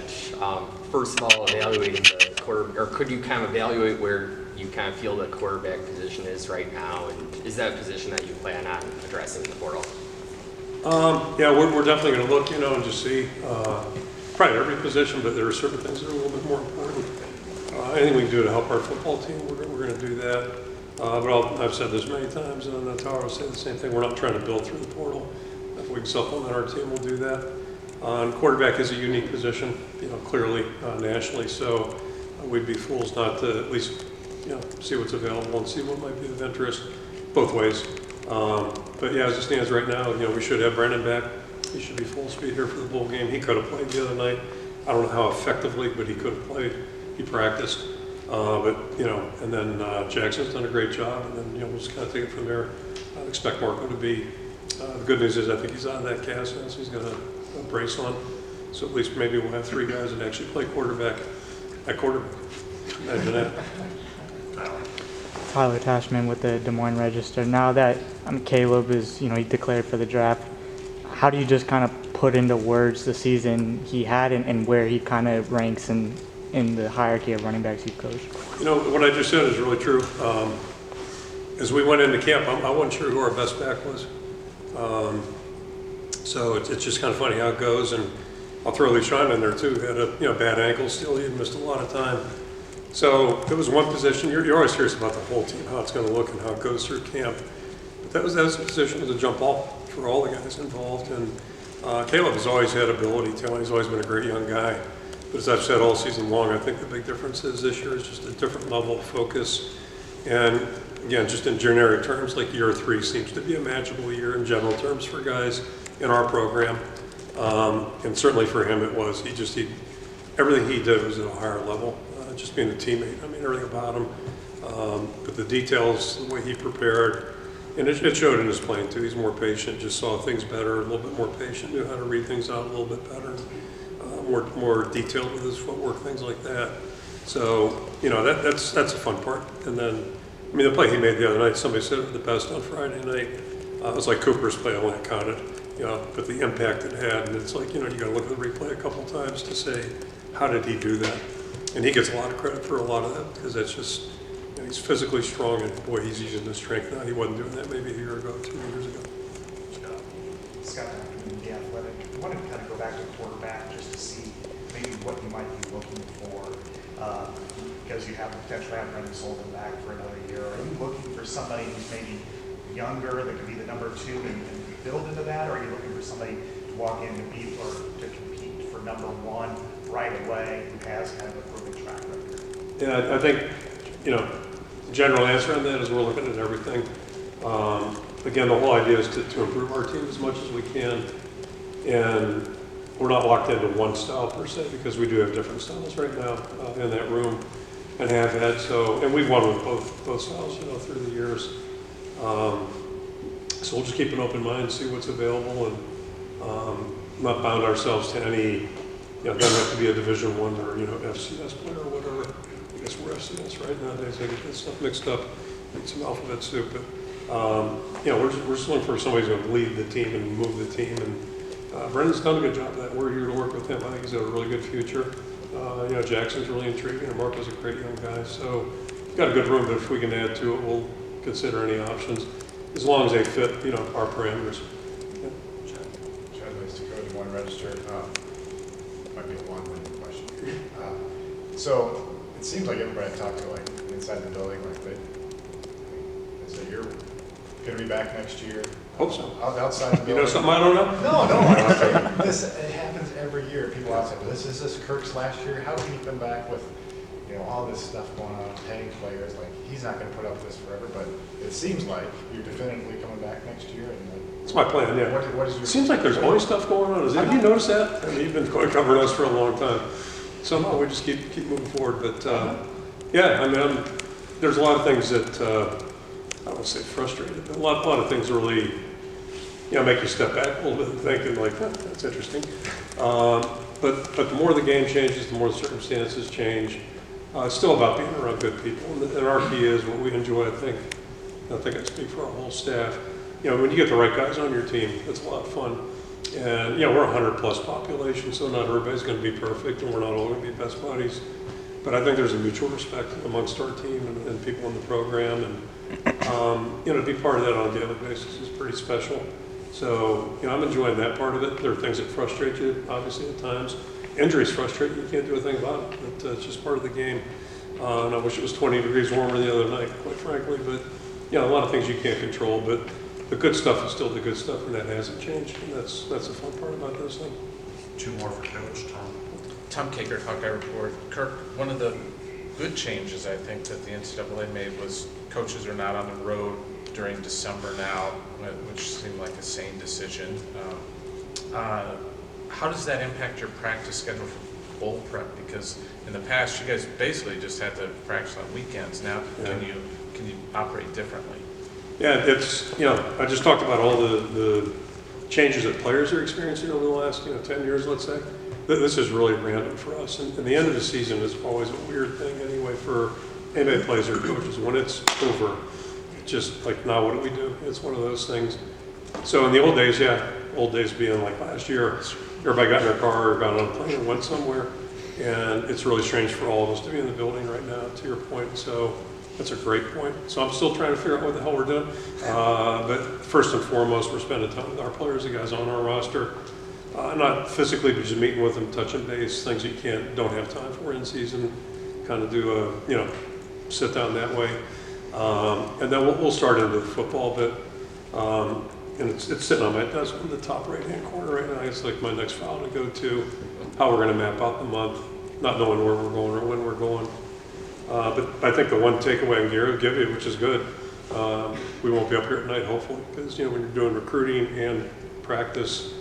edge. First of all, evaluating the quarter, or could you kind of evaluate where you kind of feel the quarterback position is right now, and is that a position that you plan on addressing in the portal? Yeah, we're definitely going to look, and just see probably every position, but there are certain things that are a little bit more important. Anything we can do to help our football team, we're going to do that. But I've said this many times, and that's how I will say the same thing. We're not trying to build through the portal. If we can supplement our team, we'll do that. And quarterback is a unique position, clearly nationally. So we'd be fools not to at least, see what's available and see what might be of interest both ways. But yeah, as it stands right now, we should have Brendan back. He should be full speed here for the bowl game. He could have played the other night. I don't know how effectively, but he could have played. He practiced. And then Jackson's done a great job, and then we'll just kind of take it from there. I expect Marco to be. The good news is I think he's out of that cast now, so he's got a brace on. So at least maybe we'll have three guys that actually play quarterback at quarterback. Imagine that. Tyler Tashman with the Des Moines Register. Now that Caleb is, he declared for the draft, how do you just kind of put into words the season he had and where he kind of ranks in the hierarchy of running backs you've coached? What I just said is really true. As we went into camp, I wasn't sure who our best back was. So it's just kind of funny how it goes. And I'll throw Lee Shine in there too. He had a bad ankle still. He had missed a lot of time. So it was one position. You're always curious about the whole team, how it's going to look and how it goes through camp. But that was a position as a jump ball for all the guys involved. And Caleb has always had ability to. He's always been a great young guy. But as I've said all season long, I think the big difference is this year is just a different level of focus. And again, just in generic terms, like year 3 seems to be a magical year in general terms for guys in our program. And certainly for him it was. Everything he did was at a higher level. Just being a teammate, everything about him. But the details, the way he prepared, and it showed in his playing too. He's more patient, just saw things better, a little bit more patient, knew how to read things out a little bit better, more detailed with his footwork, things like that. So, that's a fun part. And then, the play he made the other night, somebody said it the best on Friday night. It was like Cooper's play, only it counted, but the impact it had. And it's like, you got to look at the replay a couple times to say, how did he do that? And he gets a lot of credit for a lot of that because that's just, he's physically strong and boy, he's using his strength now. He wasn't doing that maybe a year ago, 2 years ago. Scott, The Athletic. I wanted to kind of go back to quarterback just to see maybe what you might be looking for because you have potentially have Brendan Sullivan back for another year. Are you looking for somebody who's maybe younger that could be the number 2 and build into that, or are you looking for somebody to walk in to be or to compete for number 1 right away who has kind of a proven track record? Yeah, I think, the general answer on that is we're looking at everything. Again, the whole idea is to improve our team as much as we can. And we're not locked into one style per se because we do have different styles right now in that room and have had. And we've won with both styles, through the years. So we'll just keep an open mind, see what's available, and not bound ourselves to any. It doesn't have to be a Division I or FCS player or whatever. I guess we're FCS right nowadays. I get that stuff mixed up, eat some alphabet soup. But we're just looking for somebody who's going to lead the team and move the team. And Brendan's done a good job of that. We're here to work with him. I think he's got a really good future. Jackson's really intriguing, and Marco's a great young guy. So we've got a good room. But if we can add to it, we'll consider any options as long as they fit, our parameters. Chad Lacey, Des Moines Register. Might be a long-winded question. So it seems like everybody I talk to, like inside the building, they say you're going to be back next year. Hope so. Outside the building. You know something I don't know? No. It happens every year. People outside, well, is this Kirk's last year? How can he come back with all this stuff going on, paying players? Like, he's not going to put up with this forever, but it seems like you're definitively coming back next year. It's my plan, yeah. What is your... It seems like there's always stuff going on. Have you noticed that? You've been covering us for a long time. Somehow we just keep moving forward. But there's a lot of things that I won't say frustrated, but a lot of things really, make you step back a little bit and thinking like, that's interesting. But the more the game changes, the more the circumstances change. It's still about being around good people, and our key is what we enjoy. I think I speak for our whole staff. When you get the right guys on your team, it's a lot of fun. And, you know, we're a 100-plus population, so not everybody's going to be perfect, and we're not all going to be best buddies. But I think there's a mutual respect amongst our team and people in the program. And, you know, to be part of that on a daily basis is pretty special. So, you know, I'm enjoying that part of it. There are things that frustrate you, obviously, at times. Injuries frustrate you. You can't do a thing about it. But it's just part of the game. And I wish it was 20 degrees warmer the other night, quite frankly. But, you know, a lot of things you can't control. But the good stuff is still the good stuff, and that hasn't changed. And that's the fun part about this thing. Two more for Coach Tom. Tom Kakert, Hawkeye Report. Kirk, one of the good changes I think that the NCAA made was coaches are not on the road during December now, which seemed like a sane decision. How does that impact your practice schedule for bowl prep? Because in the past, you guys basically just had to practice on weekends. Now, can you operate differently? Yeah, it's, you know, I just talked about all the changes that players are experiencing over the last, 10 years, let's say. This is really random for us. And the end of the season is always a weird thing anyway for anybody that plays or coaches. When it's over, it's just like, now what do we do? It's one of those things. So in the old days, old days being like last year, everybody got in their car or got on a plane and went somewhere. And it's really strange for all of us to be in the building right now, to your point. So that's a great point. So I'm still trying to figure out what the hell we're doing. But first and foremost, we're spending time with our players, the guys on our roster. Not physically, but just meeting with them, touching base, things you don't have time for in season. Kind of do sit down that way. And then we'll start into the football bit. And it's sitting on my desk in the top right-hand corner right now. It's like my next file to go to, how we're going to map out the month, not knowing where we're going or when we're going. But I think the one takeaway I can give you, which is good, we won't be up here at night, hopefully, because when you're doing recruiting and practice,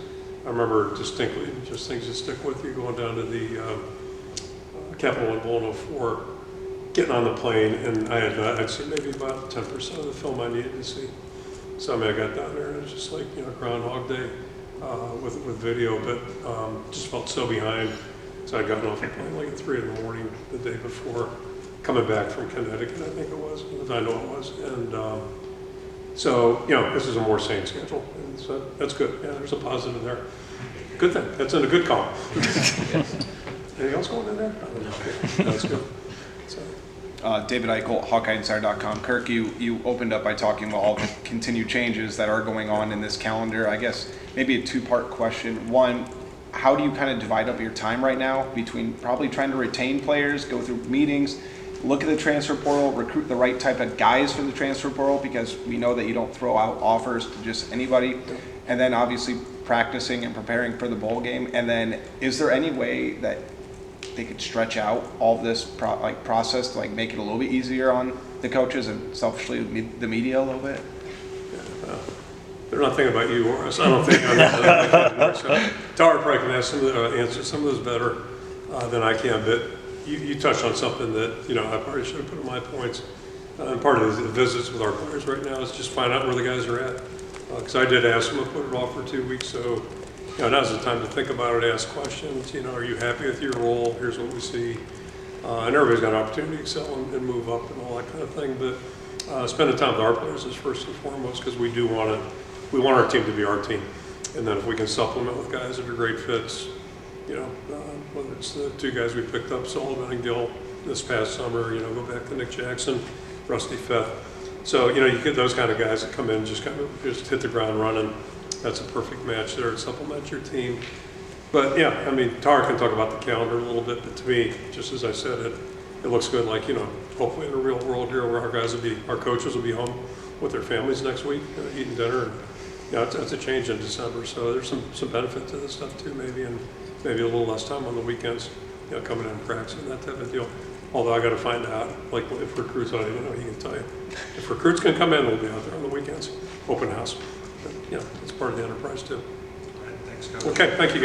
I remember distinctly just things that stick with you, going down to the Capital One Bowl in 04, getting on the plane, and I'd seen maybe about 10% of the film I needed to see. So I mean, I got down there and it was just like Groundhog Day with video, but just felt so behind. So I'd gotten off the plane like at 3 in the morning the day before, coming back from Connecticut, I think it was, I know it was, and so this is a more sane schedule, and so that's good. Yeah, there's a positive there. Good thing. That's in a good column. Anything else going in there? No, that's good. So. David Eichel, HawkeyeInsider.com. Kirk, you opened up by talking about all the continued changes that are going on in this calendar. I guess maybe a two-part question. One, how do you kind of divide up your time right now between probably trying to retain players, go through meetings, look at the transfer portal, recruit the right type of guys for the transfer portal, because we know that you don't throw out offers to just anybody, and then obviously practicing and preparing for the bowl game? And then is there any way that they could stretch out all this process to make it a little bit easier on the coaches and selfishly the media a little bit? They're not thinking about you or us. I don't think. Tara probably can answer some of those better than I can. But you touched on something that I probably should have put in my points. And part of the visits with our players right now is just find out where the guys are at. Because I did ask them to put it off for 2 weeks, so now's the time to think about it, ask questions. Are you happy with your role? Here's what we see. And everybody's got an opportunity to excel and move up and all that kind of thing. But spending time with our players is first and foremost, because we want our team to be our team. And then if we can supplement with guys that are great fits, whether it's the 2 guys we picked up, Sullivan and Gill, this past summer, go back to Nick Jackson, Rusty Feth. So, you get those kind of guys that come in and just hit the ground running. That's a perfect match there to supplement your team. But yeah, I mean, Tara can talk about the calendar a little bit, but to me, just as I said, it looks good. Hopefully in the real world here, where our coaches will be home with their families next week, eating dinner, and it's a change in December. So there's some benefit to this stuff too, maybe, and maybe a little less time on the weekends, coming in and practicing, that type of deal. Although I got to find out, if recruits, I don't even know, he can tell you. If recruits can come in, we'll be out there on the weekends, open house. But, it's part of the enterprise too. All right, thanks, Coach. Okay, thank you guys.